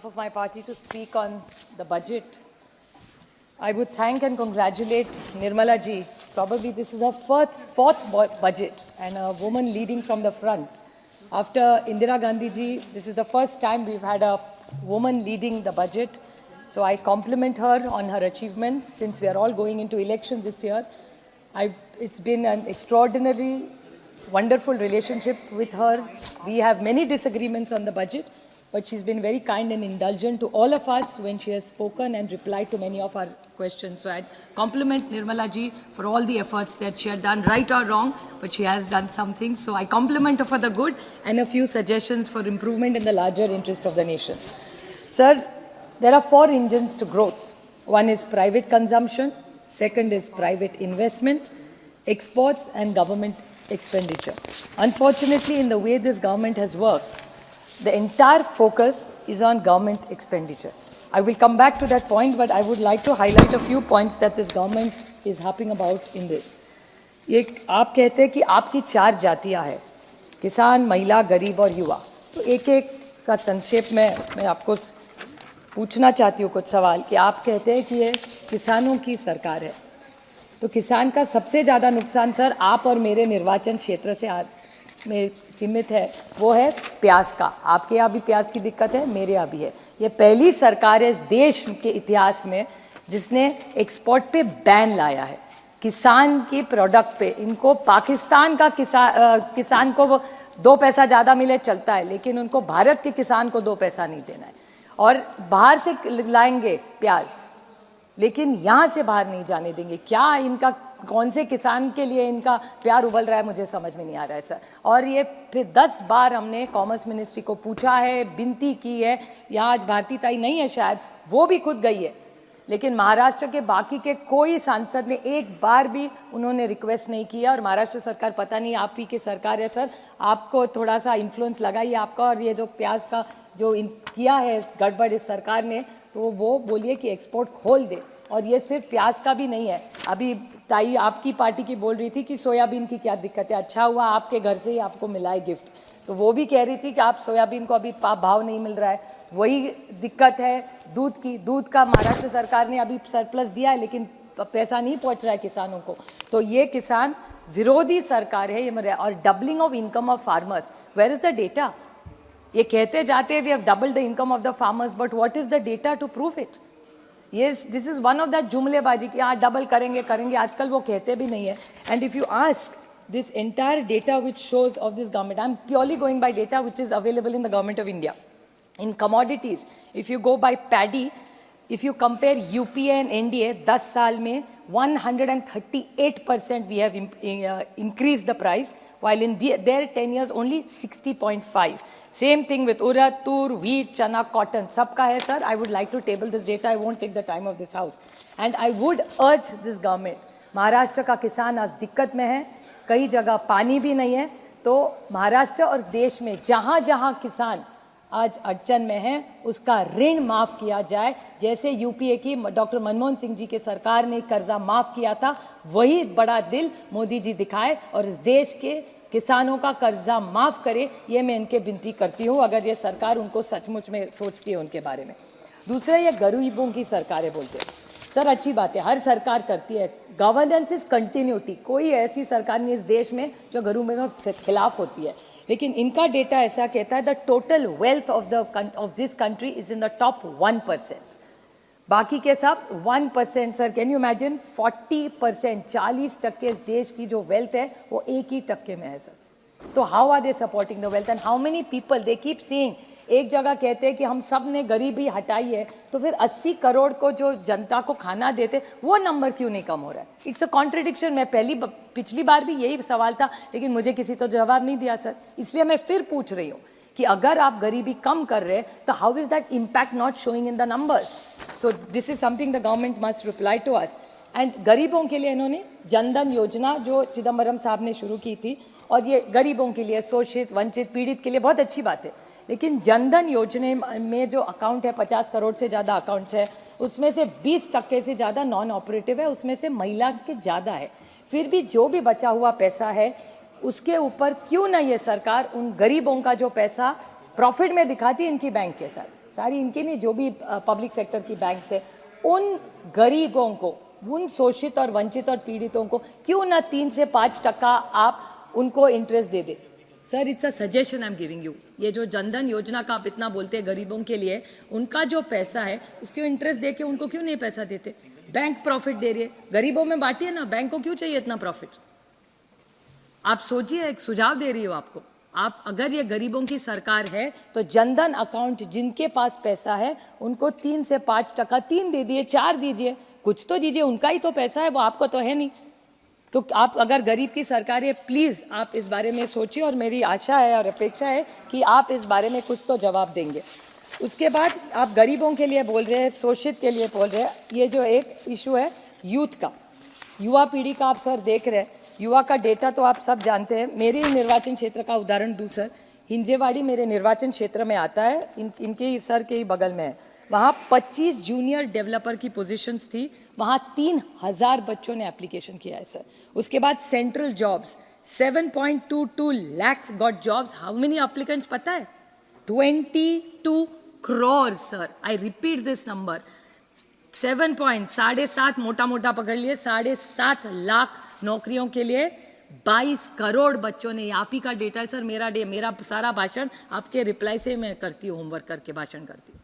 Of my party to speak on the budget. I would thank and congratulate Nirmala ji. Probably this is her fourth budget and a woman leading from the front. After Indira Gandhi ji, this is the first time we've had a woman leading the budget. So I compliment her on her achievements since we are all going into elections this year. It's been an extraordinary, wonderful relationship with her. We have many disagreements on the budget, but she's been very kind and indulgent to all of us when she has spoken and replied to many of our questions. So I compliment Nirmala ji for all the efforts that she had done, right or wrong, but she has done something. So I compliment her for the good and a few suggestions for improvement in the larger interest of the nation. Sir, there are 4 engines to growth. One is private consumption, second is private investment, exports and government expenditure. Unfortunately, in the way this government has worked, the entire focus is on government expenditure. I will come back to that point, but I would like to highlight a few points that this government is harping about in this. ये आप कहते हैं कि आपकी 4 जातियां हैं, किसान, महिला, गरीब और युवा. तो एक का संक्षेप में मैं आपको पूछना चाहती हूँ कुछ सवाल कि आप कहते हैं कि ये किसानों की सरकार है. तो किसान का सबसे ज़्यादा नुकसान सर आप और मेरे निर्वाचन क्षेत्र से में सीमित है, वो है प्याज का. आपके यहाँ भी प्याज की दिक्कत है, मेरे यहाँ भी है. ये पहली सरकार है इस देश के इतिहास में जिसने एक्सपोर्ट पे बैन लाया है. किसान के प्रोडक्ट पे इनको पाकिस्तान का किसान को 2 पैसा ज़्यादा मिले चलता है, लेकिन उनको भारत के किसान को 2 पैसा नहीं देना है. और बाहर से लाएंगे प्याज, लेकिन यहाँ से बाहर नहीं जाने देंगे. क्या इनका कौन से किसान के लिए इनका प्यार उबल रहा है, मुझे समझ में नहीं आ रहा है सर. और ये फिर 10 बार हमने कॉमर्स मिनिस्ट्री को पूछा है, विनती की है. यहाँ आज भारती ताई नहीं है, शायद वो भी खुद गई है, लेकिन महाराष्ट्र के बाकी के कोई सांसद ने एक बार भी उन्होंने रिक्वेस्ट नहीं किया. और महाराष्ट्र सरकार, पता नहीं आप ही की सरकार है सर, आपको थोड़ा सा इन्फ्लुएंस लगाइए आपका. और ये जो प्याज का जो किया है गड़बड़ इस सरकार ने, तो वो बोलिए कि एक्सपोर्ट खोल दे. और ये सिर्फ प्याज का भी नहीं है. अभी ताई आपकी पार्टी की बोल रही थी कि सोयाबीन की क्या दिक्कत है. अच्छा हुआ आपके घर से ही आपको मिला है गिफ्ट. तो वो भी कह रही थी कि आप सोयाबीन को अभी भाव नहीं मिल रहा है. वही दिक्कत है दूध की. दूध का महाराष्ट्र सरकार ने अभी सरप्लस दिया है, लेकिन पैसा नहीं पहुंच रहा है किसानों को. तो ये किसान विरोधी सरकार है ये. और doubling of income of farmers, where is the data? ये कहते जाते हैं we have doubled the income of the farmers, but what is the data to prove it? Yes, this is one of that जुमलेबाजी कि हाँ double करेंगे. आजकल वो कहते भी नहीं है. And if you ask this entire data which shows of this government, I'm purely going by data which is available in the government of India. In commodities, if you go by paddy, if you compare UPA and NDA, 10 साल में 138% we have increased the price, while in their 10 years only 60.5. Same thing with urad, tur, wheat, chana, cotton. सबका है sir. I would like to table this data. I won't take the time of this house. And I would urge this government. Maharashtra का किसान आज दिक्कत में है. कई जगह पानी भी नहीं है. तो महाराष्ट्र और देश में जहाँ जहाँ किसान आज अड़चन में है, उसका ऋण माफ़ किया जाए. जैसे यूपीए की डॉक्टर मनमोहन सिंह जी के सरकार ने कर्जा माफ़ किया था, वही बड़ा दिल मोदी जी दिखाए और इस देश के किसानों का कर्जा माफ़ करे. ये मैं इनके विनती करती हूँ, अगर ये सरकार उनको सचमुच में सोचती है उनके बारे में. दूसरा, ये गरीबों की सरकार है बोलते हैं सर. अच्छी बात है, हर सरकार करती है. Governance is continuity. कोई ऐसी सरकार नहीं इस देश में जो गरीबों के खिलाफ होती है. लेकिन इनका डेटा ऐसा कहता है the total wealth of this country is in the top 1%. बाकी के सब 1%. सर कैन यू इमेजिन 40%, 40% इस देश की जो वेल्थ है वो 1% में है सर. तो how are they supporting the wealth and how many people they keep seeing. एक जगह कहते हैं कि हम सब ने गरीबी हटाई है, तो फिर 80 करोड़ को जो जनता को खाना देते वो नंबर क्यों नहीं कम हो रहा है? It's a contradiction. मैं पिछली बार भी यही सवाल था, लेकिन मुझे किसी तो जवाब नहीं दिया सर. इसलिए मैं फिर पूछ रही हूँ कि अगर आप गरीबी कम कर रहे हैं तो how is that impact not showing in the numbers? So this is something the government must reply to us. And गरीबों के लिए इन्होंने जनधन योजना जो चिदम्बरम साहब ने शुरू की थी, और ये गरीबों के लिए, शोषित, वंचित, पीड़ित के लिए बहुत अच्छी बात है. लेकिन जनधन योजना में जो अकाउंट है, 50 करोड़ से ज़्यादा अकाउंट्स है, उसमें से 20% से ज़्यादा नॉन ऑपरेटिव है, उसमें से महिला के ज़्यादा है. फिर भी जो भी बचा हुआ पैसा है उसके ऊपर क्यों ना ये सरकार उन गरीबों का जो पैसा प्रॉफिट में दिखाती है इनकी बैंक के साथ, सारी इनके नहीं, जो भी पब्लिक सेक्टर की बैंक्स है, उन गरीबों को, उन शोषित और वंचित और पीड़ितों को क्यों ना 3 से 5% आप उनको interest they they. Sir, it's a suggestion I am giving you. ये जो जनधन योजना का आप इतना बोलते हैं गरीबों के लिए, उनका जो पैसा है उसके इंटरेस्ट दे के उनको क्यों नहीं पैसा देते? बैंक प्रॉफिट दे रही है, गरीबों में बांटिए ना, बैंक को क्यों चाहिए इतना प्रॉफिट? आप सोचिए, एक सुझाव दे रही हो आपको। आप अगर ये गरीबों की सरकार है तो जनधन अकाउंट जिनके पास पैसा है उनको 3 से 5%, 3 दे दिए, 4 दीजिए, कुछ तो दीजिए, उनका ही तो पैसा है, वो आपको तो है नहीं। तो आप अगर गरीब की सरकार है, प्लीज़ आप इस बारे में सोचिए, और मेरी आशा है और अपेक्षा है कि आप इस बारे में कुछ तो जवाब देंगे। उसके बाद आप गरीबों के लिए बोल रहे हैं, शोषित के लिए बोल रहे हैं, ये जो एक इशू है यूथ का, युवा पीढ़ी का, आप सर देख रहे हैं, युवा का डेटा तो आप सब जानते हैं। मेरे निर्वाचन क्षेत्र का उदाहरण दूं सर, हिंजेवाड़ी मेरे निर्वाचन क्षेत्र में आता है, इनके ही सर के ही बगल में है। वहाँ 25 जूनियर डेवलपर की पोजीशंस थी, वहाँ 3000 बच्चों ने एप्लीकेशन किया है सर। उसके बाद central jobs 7.22 lakh got jobs. How many applicants पता है? 22 crore sir. I repeat this number, 7.7 मोटा मोटा पकड़ लिए, 7.5 लाख नौकरियों के लिए 22 करोड़ बच्चों ने। आप ही का डेटा है सर, मेरा सारा भाषण आपके रिप्लाई से मैं करती हूँ, होमवर्क करके भाषण करती हूँ।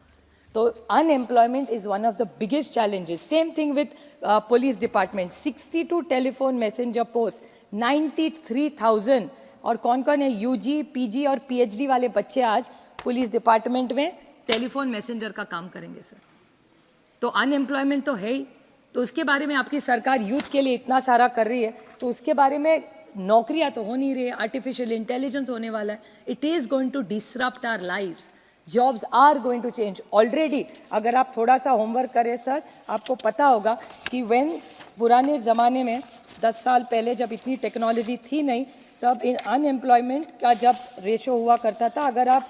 तो unemployment is one of the biggest challenges. Same thing with police department, 62 telephone messenger post, 93,000। और कौन कौन है यूजी, पीजी और पीएचडी वाले बच्चे आज पुलिस डिपार्टमेंट में टेलीफोन मैसेंजर का काम करेंगे सर। तो अनएम्प्लॉयमेंट तो है ही, तो उसके बारे में आपकी सरकार यूथ के लिए इतना सारा कर रही है, तो उसके बारे में नौकरियां तो हो नहीं रही है, आर्टिफिशियल इंटेलिजेंस होने वाला है, it is going to disrupt our lives, jobs are going to change already. अगर आप थोड़ा सा होमवर्क करें सर, आपको पता होगा कि व्हेन पुराने ज़माने में 10 साल पहले जब इतनी टेक्नोलॉजी थी नहीं, तब इन अनएम्प्लॉयमेंट का जब रेशो हुआ करता था, अगर आप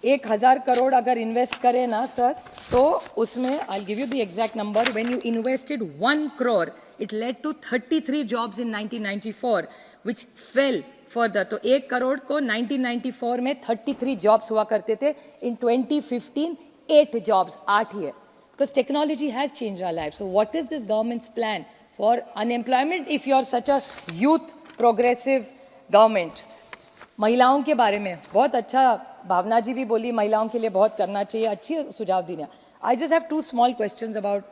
1000 करोड़ अगर इन्वेस्ट करें ना सर, तो उसमें I give you the exact number, when you invested 1 crore it led to 33 jobs in 1994 which fell further. तो 1 करोड़ को 1994 में 33 जॉब्स हुआ करते थे, इन 2015 8 जॉब्स, 8 ही है, because technology has change our life. So what is this government's plan for unemployment if you are such a youth progressive government? महिलाओं के बारे में बहुत अच्छा भावना जी भी बोली, महिलाओं के लिए बहुत करना चाहिए, अच्छी सुझाव दी। I just have 2 small questions about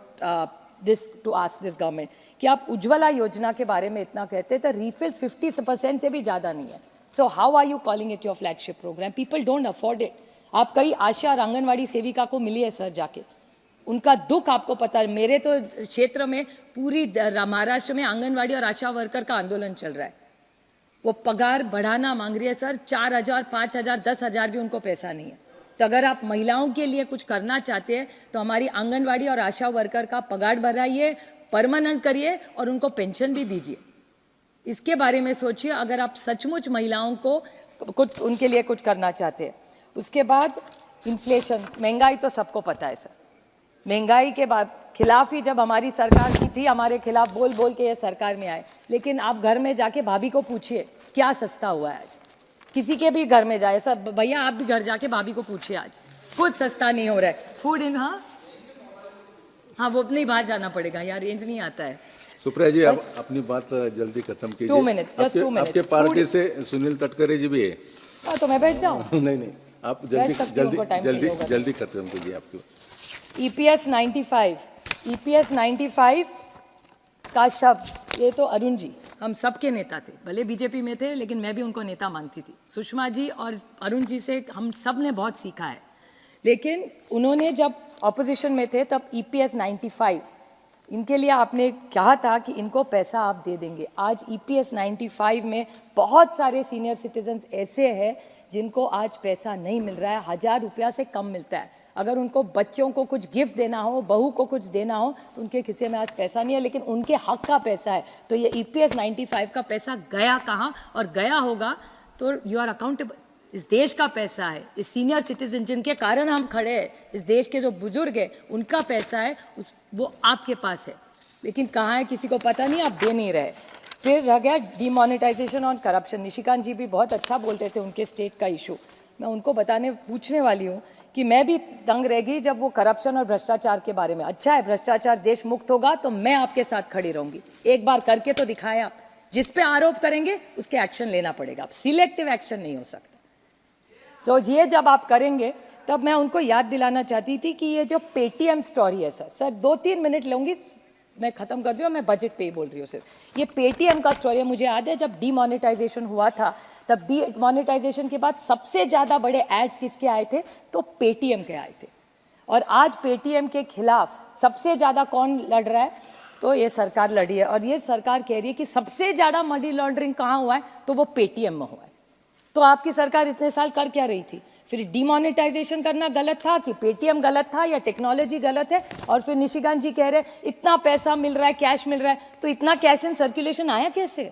this to ask this government, कि आप उज्ज्वला योजना के बारे में इतना कहते हैं, तो रिफिल्स 50% से भी ज़्यादा नहीं है। So how are you calling it your flagship programme? People don't afford it. आप कई आशा और आंगनवाड़ी सेविका को मिली है सर जाके, उनका दुख आपको पता है। मेरे तो क्षेत्र में पूरी महाराष्ट्र में आंगनवाड़ी और आशा वर्कर का आंदोलन चल रहा है, वो पगार बढ़ाना मांग रही है सर, 4,000, 5,000, 10,000 भी उनको पैसा नहीं है। तो अगर आप महिलाओं के लिए कुछ करना चाहते हैं तो हमारी आंगनवाड़ी और आशा वर्कर का पगार बढ़ाइए, परमानेंट करिए और उनको पेंशन भी दीजिए। इसके बारे में सोचिए, अगर आप सचमुच महिलाओं को कुछ उनके लिए कुछ करना चाहते हैं। उसके बाद इन्फ्लेशन, महंगाई तो सबको पता है सर, महंगाई के बाद खिलाफ ही जब हमारी सरकार की थी, हमारे खिलाफ बोल बोल के ये सरकार में आए। लेकिन आप घर में जाके भाभी को पूछिए क्या सस्ता हुआ है आज, किसी के भी घर में जाए सब, भैया आप भी घर जाके भाभी को पूछिए, आज कुछ सस्ता नहीं हो रहा है। फूड इन हाँ वो नहीं, बाहर जाना पड़ेगा यार, रेंज नहीं आता है। सुप्रिया जी, आप अपनी बात जल्दी खत्म कीजिए। 2 मिनट्स, जस्ट 2 मिनट्स। आपके पार्टी से सुनील तटकरे जी भी है। हाँ तो मैं बैठ जाऊँ? नहीं, आप जल्दी खत्म कीजिए। आपको EPS 95 का शब्द, ये तो अरुण जी हम सबके नेता थे, भले बीजेपी में थे लेकिन मैं भी उनको नेता मानती थी। सुषमा जी और अरुण जी से हम सब ने बहुत सीखा है, लेकिन उन्होंने जब ऑपोजिशन में थे तब EPS 95 इनके लिए आपने कहा था कि इनको पैसा आप दे देंगे। आज EPS 95 में बहुत सारे सीनियर सिटीजन्स ऐसे हैं जिनको आज पैसा नहीं मिल रहा है, 1000 रुपया से कम मिलता है। अगर उनको बच्चों को कुछ गिफ्ट देना हो, बहू को कुछ देना हो, तो उनके खिस्से में आज पैसा नहीं है, लेकिन उनके हक का पैसा है। तो ये EPS 95 का पैसा गया कहाँ, और गया होगा तो यू आर अकाउंटेबल। इस देश का पैसा है, इस सीनियर सिटीजन जिनके कारण हम खड़े हैं, इस देश के जो बुजुर्ग हैं, उनका पैसा है, वो आपके पास है, लेकिन कहाँ है किसी को पता नहीं, आप दे नहीं रहे। फिर रह गया डिमोनेटाइजेशन और करप्शन। निशिकांत जी भी बहुत अच्छा बोलते थे, उनके स्टेट का इशू। मैं उनको पूछने वाली हूँ कि मैं भी दंग रह गई जब वो करप्शन और भ्रष्टाचार के बारे में। अच्छा है, भ्रष्टाचार देश मुक्त होगा तो मैं आपके साथ खड़ी रहूंगी। एक बार करके तो दिखाएं आप। जिस पे आरोप करेंगे उसके एक्शन लेना पड़ेगा, अब सिलेक्टिव एक्शन नहीं हो सकता। तो ये जब आप करेंगे तब मैं उनको याद दिलाना चाहती थी कि ये जो पेटीएम स्टोरी है सर 2-3 मिनट लूंगी, मैं खत्म कर दूँ, मैं बजट पे ही बोल रही हूँ सिर्फ। ये पेटीएम का स्टोरी है। मुझे याद है जब डीमोनेटाइजेशन हुआ था, तब डीमोनेटाइजेशन के बाद सबसे ज़्यादा बड़े एड्स किसके आए थे? तो पेटीएम के आए थे। और आज पेटीएम के खिलाफ सबसे ज़्यादा कौन लड़ रहा है? तो ये सरकार लड़ी है। और ये सरकार कह रही है कि सबसे ज़्यादा मनी लॉन्ड्रिंग कहाँ हुआ है? तो वो पेटीएम में हुआ है। तो आपकी सरकार इतने साल कर क्या रही थी? फिर डीमोनेटाइजेशन करना गलत था कि पेटीएम गलत था या टेक्नोलॉजी गलत है? और फिर निशिकांत जी कह रहे इतना पैसा मिल रहा है, कैश मिल रहा है, तो इतना कैश इन सर्कुलेशन आया कैसे?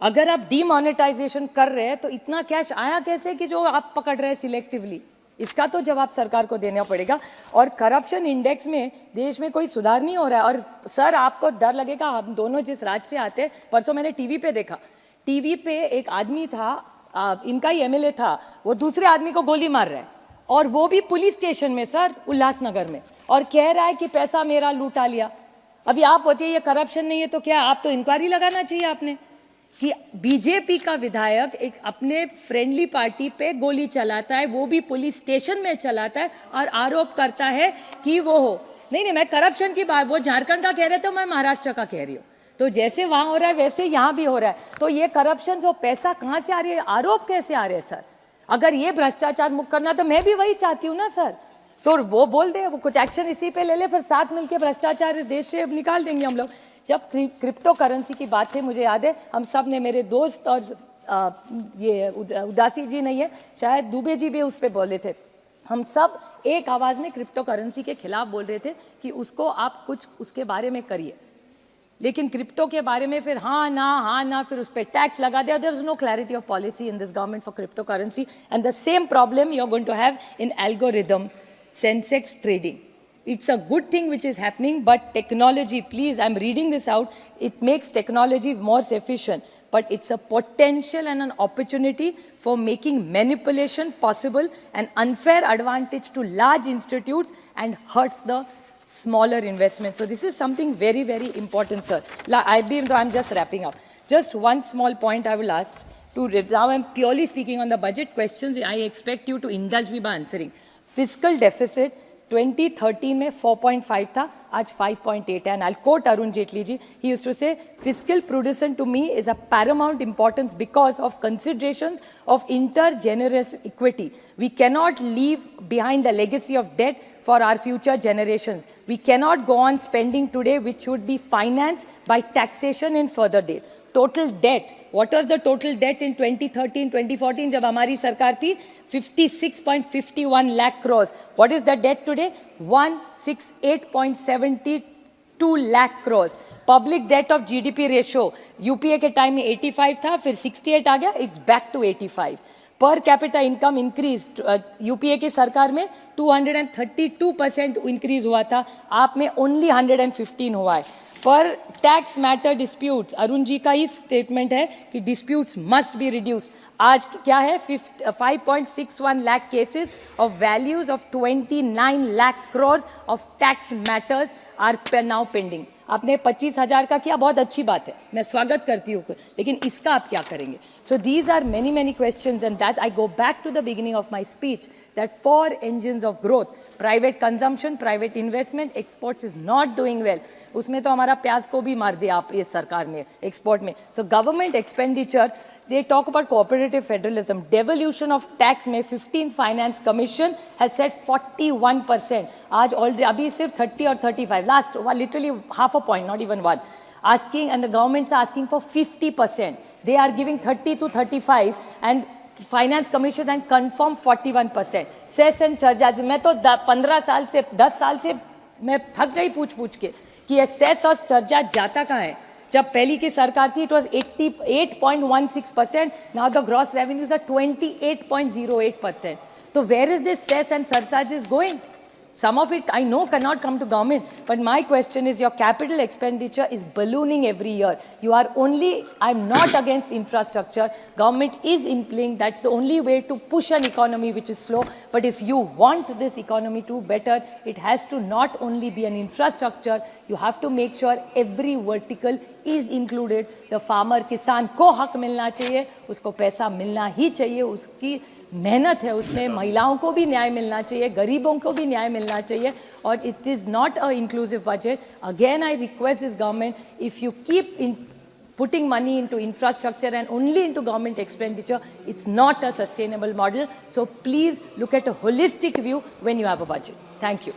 अगर आप डीमोनेटाइजेशन कर रहे हैं तो इतना कैश आया कैसे कि जो आप पकड़ रहे हैं सिलेक्टिवली? इसका तो जवाब सरकार को देना पड़ेगा। और करप्शन इंडेक्स में देश में कोई सुधार नहीं हो रहा है। और सर आपको डर लगेगा, हम दोनों जिस राज्य से आते हैं, परसों मैंने टीवी पे देखा, टीवी पे एक आदमी था, इनका ही एमएलए था, वो दूसरे आदमी को गोली मार रहा है, और वो भी पुलिस स्टेशन में सर, उल्लासनगर में, और कह रहा है कि पैसा मेरा लूटा लिया। अभी आप बोलते ये करप्शन नहीं है तो क्या? आप तो इंक्वायरी लगाना चाहिए आपने कि बीजेपी का विधायक एक अपने फ्रेंडली पार्टी पे गोली चलाता है, वो भी पुलिस स्टेशन में चलाता है, और आरोप करता है कि वो हो। नहीं, मैं करप्शन की बात, वो झारखंड का कह रहे थे, मैं महाराष्ट्र का कह रही हूँ। तो जैसे वहाँ हो रहा है वैसे यहाँ भी हो रहा है। तो ये करप्शन, जो पैसा कहाँ से आ रही है, आरोप कैसे आ रहे हैं सर? अगर ये भ्रष्टाचार मुक्त करना, तो मैं भी वही चाहती हूँ ना सर। तो वो बोल दे, वो कुछ एक्शन इसी पे ले ले, फिर साथ मिलके भ्रष्टाचार इस देश से निकाल देंगे हम लोग। जब क्रिप्टो करेंसी की बात थी, मुझे याद है हम सब ने, मेरे दोस्त और ये उदासी जी नहीं है, शायद दुबे जी भी उस पर बोले थे, हम सब एक आवाज़ में क्रिप्टो करेंसी के खिलाफ बोल रहे थे कि उसको आप कुछ उसके बारे में करिए। लेकिन क्रिप्टो के बारे में फिर हाँ ना, फिर उस पर टैक्स लगा दिया। There is no clarity of policy in this government for crypto currency, and the same problem you are going to have in algorithm Sensex trading. It's a good thing which is happening, but technology, please, I'm reading this out, it makes technology more efficient, but it's a potential and an opportunity for making manipulation possible, an unfair advantage to large institutes and hurt the smaller investments. So this is something very, very important, sir. I'm just wrapping up. Just one small point I will ask. Now I'm purely speaking on the budget questions. I expect you to indulge me by answering. Fiscal deficit 2013 में 4.5 था, आज 5.8 है. And I'll quote Arun Jaitley ji. He used to say, fiscal prudence to me is a paramount importance because of considerations of intergenerational equity. We cannot leave behind a legacy of debt for our future generations. We cannot go on spending today which should be financed by taxation in further debt. Total debt. What was the total debt in 2013, 2014 जब हमारी सरकार थी? 56.51 lakh crores. What is the debt today? 168.72 lakh crores. Public debt of GDP ratio UPA के time में 85 था, फिर 68 आ गया, it's back to 85. Per capita income increase UPA की सरकार में 232% इंक्रीज हुआ था, आप में ओनली 115 हुआ है. पर tax matter disputes, Arun ji का ही स्टेटमेंट है कि डिस्प्यूट्स मस्ट बी रिड्यूस्ड. आज क्या है? 5.61 lakh cases of values of 29 lakh crore of tax matters are now pending. आपने 25,000 का किया, बहुत अच्छी बात है, मैं स्वागत करती हूँ, लेकिन इसका आप क्या करेंगे? So these are many questions, and that I go back to the beginning of my speech that 4 engines of growth, private consumption, private investment, exports is not doing well. उसमें तो हमारा प्याज को भी मार दिया आप, ये सरकार ने एक्सपोर्ट में. So government expenditure, they talk about cooperative federalism. Devolution of tax में 15th Finance Commission has said 41%. आज already अभी सिर्फ 30 और 35. Last literally half a point, not even one. Asking, and the governments are asking for 50%. They are giving 30 to 35, and Finance Commission and confirm 41%. Cess and charges. मैं तो 15 साल से 10 साल से मैं थक गई पूछ के कि ये सेस और चर्चा जाता कहाँ है. जब पहली की सरकार थी, it was 88.16%. Now the gross revenues are 28.08%. तो where is this cess and surcharges going? Some of it I know cannot come to government, but my question is your capital expenditure is ballooning every year. You are only, I'm not against infrastructure. Government is implying that's the only way to push an economy which is slow. But if you want this economy to better, it has to not only be an infrastructure, you have to make sure every vertical is included. The farmer, किसान को हक मिलना चाहिए, उसको पैसा मिलना ही चाहिए, उसकी मेहनत है उसमें, महिलाओं को भी न्याय मिलना चाहिए, गरीबों को भी न्याय मिलना चाहिए. और it is not an inclusive budget. Again, I request this government, if you keep putting money into infrastructure and only into government expenditure, it's not a sustainable model. So please look at a holistic view when you have a budget. Thank you.